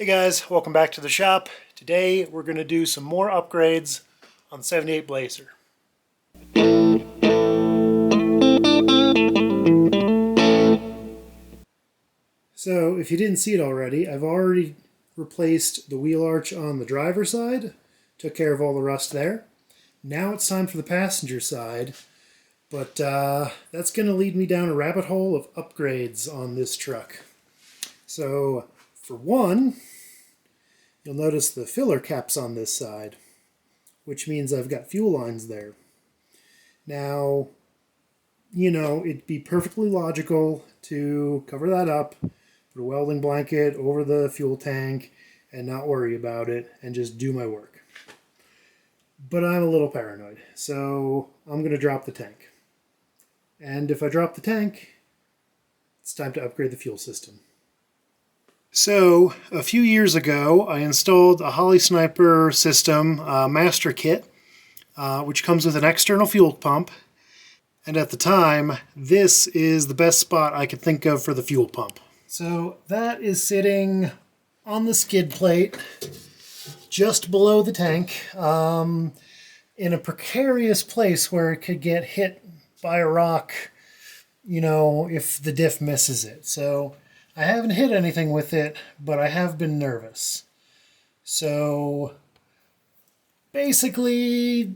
Hey guys, welcome back to the shop. Today we're going to do some more upgrades on the 78 Blazer. So if you didn't see it already, I've already replaced the wheel arch on the driver's side, took care of all the rust there. Now it's time for the passenger side, but that's going to lead me down a rabbit hole of upgrades on this truck. So for one, you'll notice the filler caps on this side, which means I've got fuel lines there. Now, it'd be perfectly logical to cover that up, put a welding blanket over the fuel tank, and not worry about it, and just do my work. But I'm a little paranoid, so I'm going to drop the tank. And if I drop the tank, it's time to upgrade the fuel system. So, a few years ago, I installed a Holley Sniper system master kit, which comes with an external fuel pump. And at the time, this is the best spot I could think of for the fuel pump. So that is sitting on the skid plate, just below the tank, in a precarious place where it could get hit by a rock, if the diff misses it. So I haven't hit anything with it, but I have been nervous. So basically,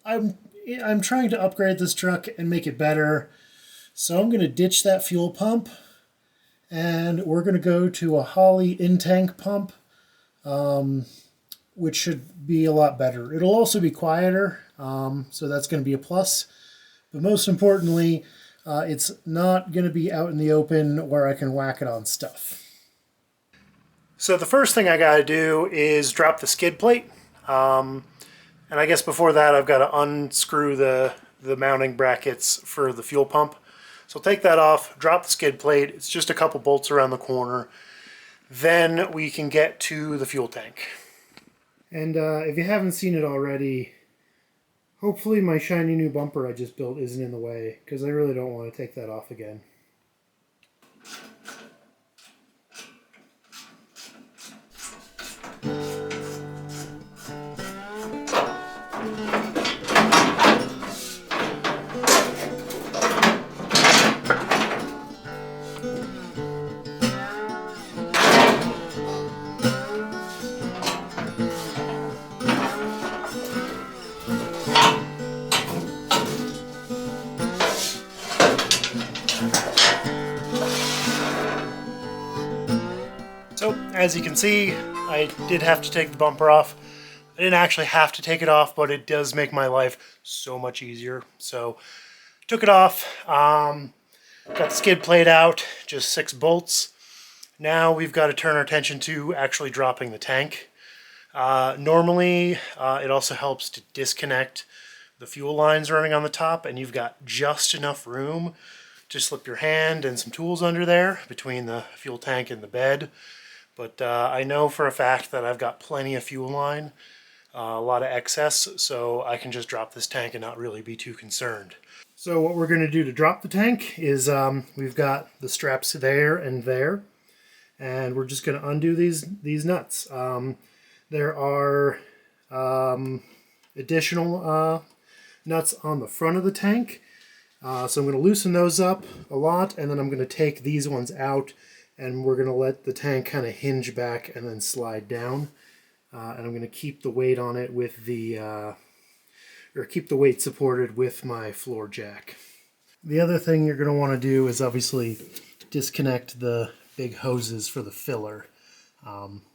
I'm trying to upgrade this truck and make it better. So I'm going to ditch that fuel pump, and we're going to go to a Holley in-tank pump, which should be a lot better. It'll also be quieter, so that's going to be a plus. But most importantly, it's not going to be out in the open where I can whack it on stuff. So the first thing I got to do is drop the skid plate. And I guess before that I've got to unscrew the mounting brackets for the fuel pump. So take that off, drop the skid plate. It's just a couple bolts around the corner. Then we can get to the fuel tank. And if you haven't seen it already, hopefully my shiny new bumper I just built isn't in the way, because I really don't want to take that off again. So, as you can see, I did have to take the bumper off. I didn't actually have to take it off, but it does make my life so much easier. So, took it off, got the skid plate out, just 6 bolts. Now we've got to turn our attention to actually dropping the tank. Normally, it also helps to disconnect the fuel lines running on the top, and you've got just enough room to slip your hand and some tools under there between the fuel tank and the bed. But I know for a fact that I've got plenty of fuel line, a lot of excess, so I can just drop this tank and not really be too concerned. So what we're going to do to drop the tank is we've got the straps there and there, and we're just going to undo these nuts. There are additional nuts on the front of the tank, so I'm going to loosen those up a lot, and then I'm going to take these ones out, and we're going to let the tank kind of hinge back and then slide down. And I'm going to keep the weight on it with keep the weight supported with my floor jack. The other thing you're going to want to do is obviously disconnect the big hoses for the filler.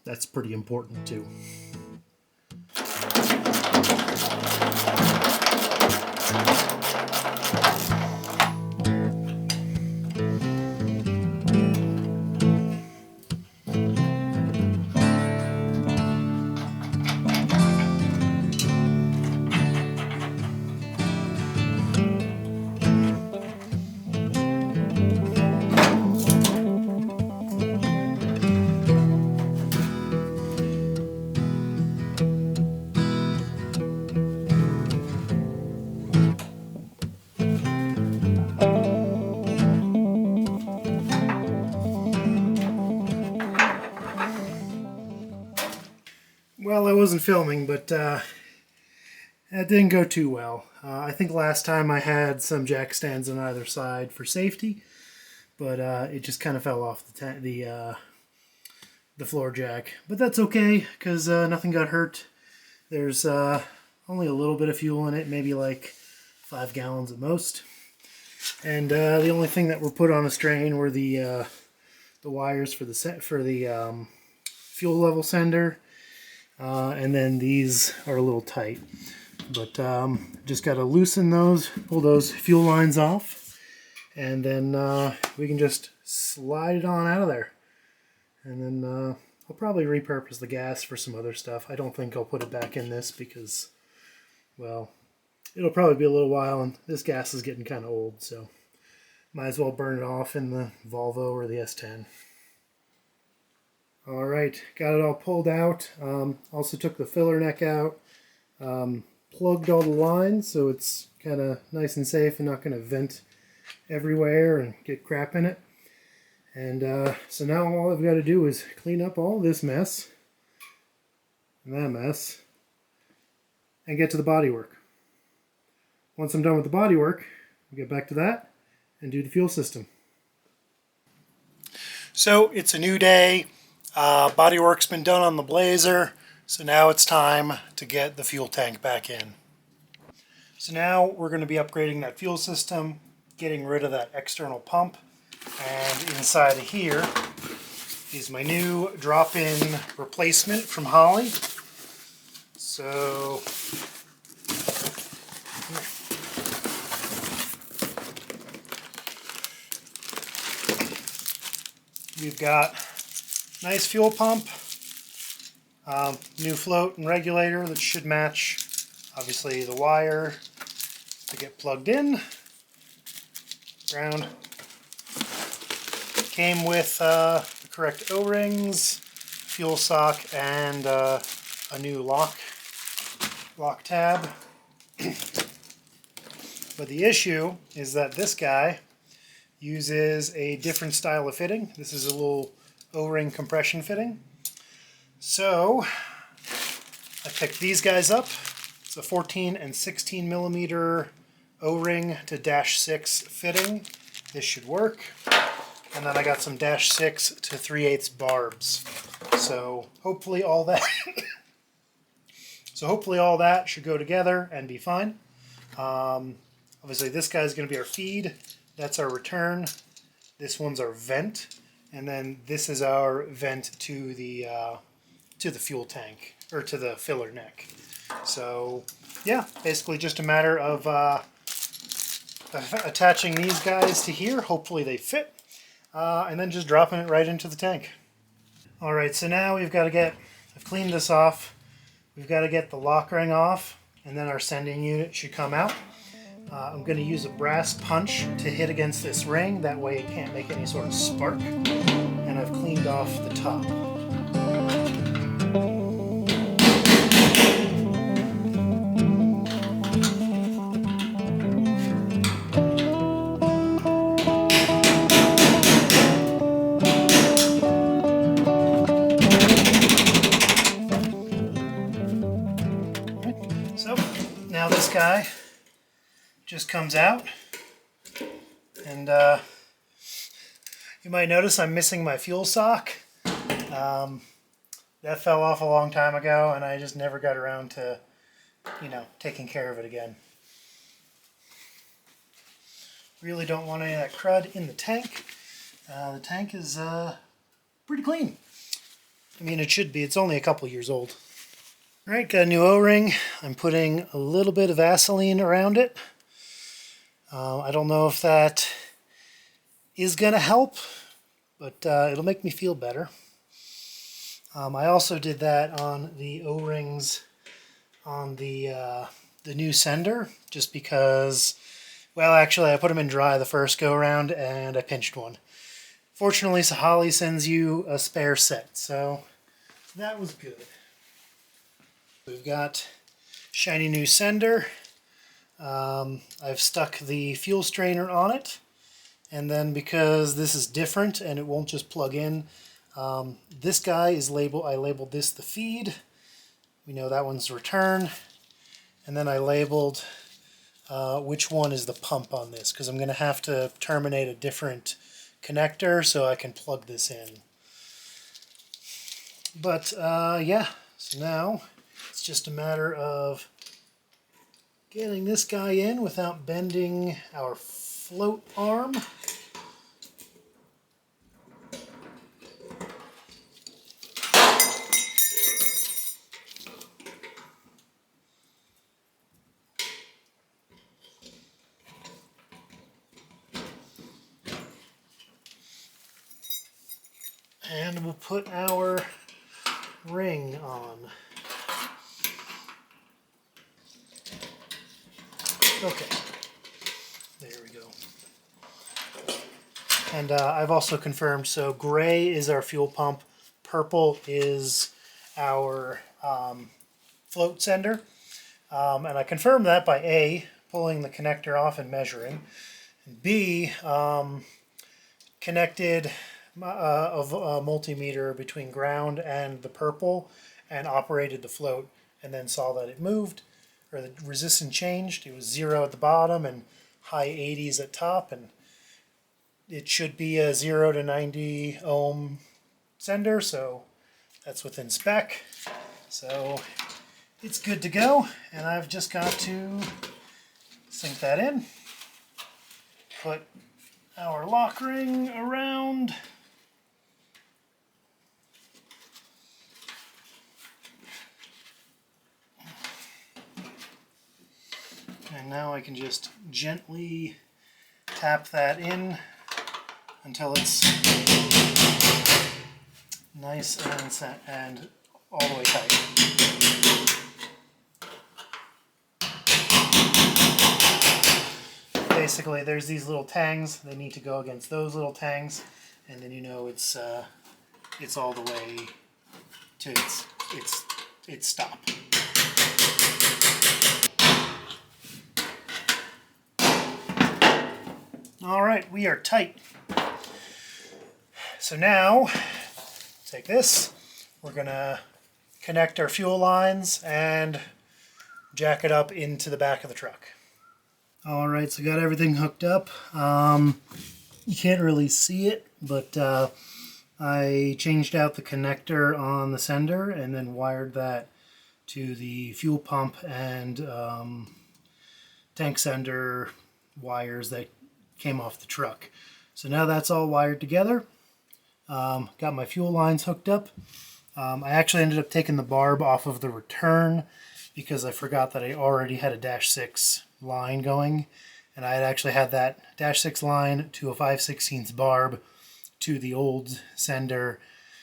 That's pretty important too. Well, I wasn't filming, but that didn't go too well. I think last time I had some jack stands on either side for safety, but it just kind of fell off the floor jack. But that's okay, because nothing got hurt. There's only a little bit of fuel in it, maybe like 5 gallons at most. And the only thing that were put on a strain were the wires for the fuel level sender. And then these are a little tight, but just got to loosen those, pull those fuel lines off, and then we can just slide it on out of there. And then I'll probably repurpose the gas for some other stuff. I don't think I'll put it back in this because, well, it'll probably be a little while, and this gas is getting kind of old, so might as well burn it off in the Volvo or the S10. Alright, got it all pulled out. Also took the filler neck out. Plugged all the lines so it's kind of nice and safe and not going to vent everywhere and get crap in it. And so now all I've got to do is clean up all this mess and that mess and get to the bodywork. Once I'm done with the bodywork, I'll get back to that and do the fuel system. So it's a new day. Bodywork's been done on the Blazer, so now it's time to get the fuel tank back in. So now we're going to be upgrading that fuel system, getting rid of that external pump, and inside of here is my new drop-in replacement from Holley. So we've got nice fuel pump, new float and regulator that should match, obviously, the wire to get plugged in. Ground. Came with the correct O-rings, fuel sock, and a new lock tab. But the issue is that this guy uses a different style of fitting. This is a little O-ring compression fitting. So I picked these guys up. It's a 14 and 16 millimeter O-ring to -6 fitting. This should work. And then I got some -6 to 3/8 barbs. So hopefully all that should go together and be fine. Obviously this guy's going to be our feed. That's our return. This one's our vent. And then this is our vent to the fuel tank, or to the filler neck. So yeah, basically just a matter of attaching these guys to here. Hopefully they fit, and then just dropping it right into the tank. All right, so now I've cleaned this off. We've got to get the lock ring off, and then our sending unit should come out. I'm going to use a brass punch to hit against this ring, that way it can't make any sort of spark. And I've cleaned off the top. So now this guy just comes out, and you might notice I'm missing my fuel sock. That fell off a long time ago, and I just never got around to, taking care of it again. Really don't want any of that crud in the tank. The tank is pretty clean. I mean, it should be. It's only a couple years old. All right, got a new O-ring. I'm putting a little bit of Vaseline around it. I don't know if that is going to help, but it'll make me feel better. I also did that on the O-rings on the new sender, just because, well, actually I put them in dry the first go-around and I pinched one. Fortunately, Holley sends you a spare set, so that was good. We've got shiny new sender. I've stuck the fuel strainer on it, and then because this is different and it won't just plug in, this guy is I labeled this the feed, We know that one's return. And then I labeled which one is the pump on this, because I'm going to have to terminate a different connector so I can plug this in. But yeah, so now it's just a matter of getting this guy in without bending our float arm. And we'll put our ring on. Okay, there we go. And I've also confirmed, so gray is our fuel pump, purple is our float sender. And I confirmed that by A, pulling the connector off and measuring, and B, connected a multimeter between ground and the purple and operated the float, and then saw that it moved, or the resistance changed. It was 0 at the bottom and high 80s at top, and it should be a 0 to 90 ohm sender, so that's within spec. So it's good to go, and I've just got to sink that in, put our lock ring around, and now I can just gently tap that in until it's nice and set and all the way tight. Basically, there's these little tangs. They need to go against those little tangs, and then you know it's all the way to its stop. All right, we are tight. So now, take this. We're gonna connect our fuel lines and jack it up into the back of the truck. All right, so got everything hooked up. You can't really see it, but I changed out the connector on the sender and then wired that to the fuel pump and tank sender wires that came off the truck. So now that's all wired together. Got my fuel lines hooked up. I actually ended up taking the barb off of the return because I forgot that I already had a -6 line going, and I had actually had that -6 line to a 5/16 barb to the old sender,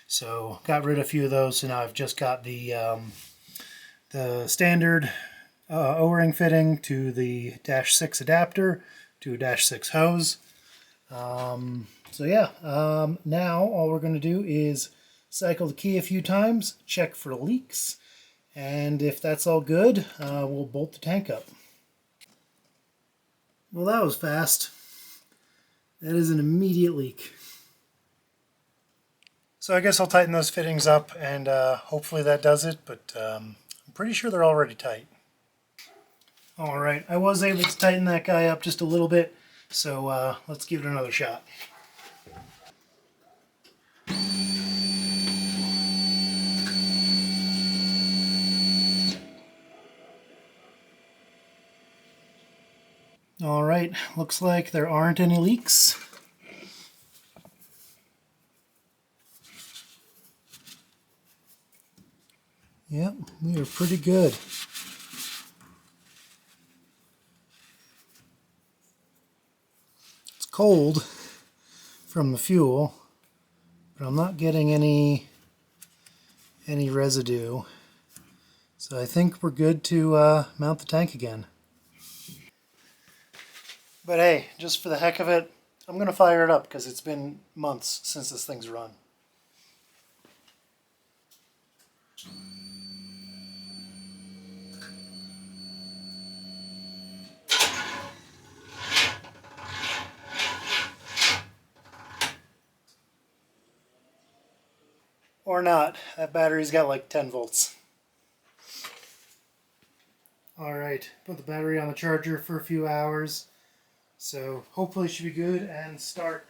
so got rid of a few of those. So now I've just got the standard O-ring fitting to the -6 adapter to a -6 hose. So yeah, now all we're going to do is cycle the key a few times, check for leaks, and if that's all good, we'll bolt the tank up. Well, that was fast. That is an immediate leak. So I guess I'll tighten those fittings up, and hopefully that does it, but I'm pretty sure they're already tight. Alright, I was able to tighten that guy up just a little bit, so let's give it another shot. Alright, looks like there aren't any leaks. Yep, we are pretty good. It's cold from the fuel, but I'm not getting any residue. So I think we're good to mount the tank again. But hey, just for the heck of it, I'm going to fire it up because it's been months since this thing's run. Or not. That battery's got like 10 volts. Alright, put the battery on the charger for a few hours. So hopefully it should be good and start.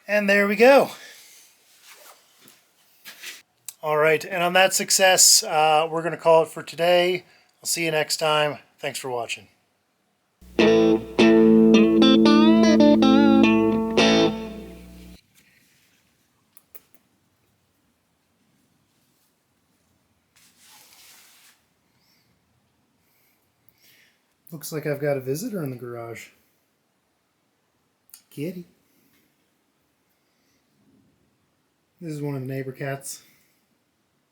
And there we go. All right, and on that success, we're going to call it for today. I'll see you next time. Thanks for watching. Looks like I've got a visitor in the garage. Kitty. This is one of the neighbor cats.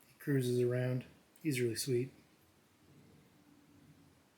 He cruises around. He's really sweet.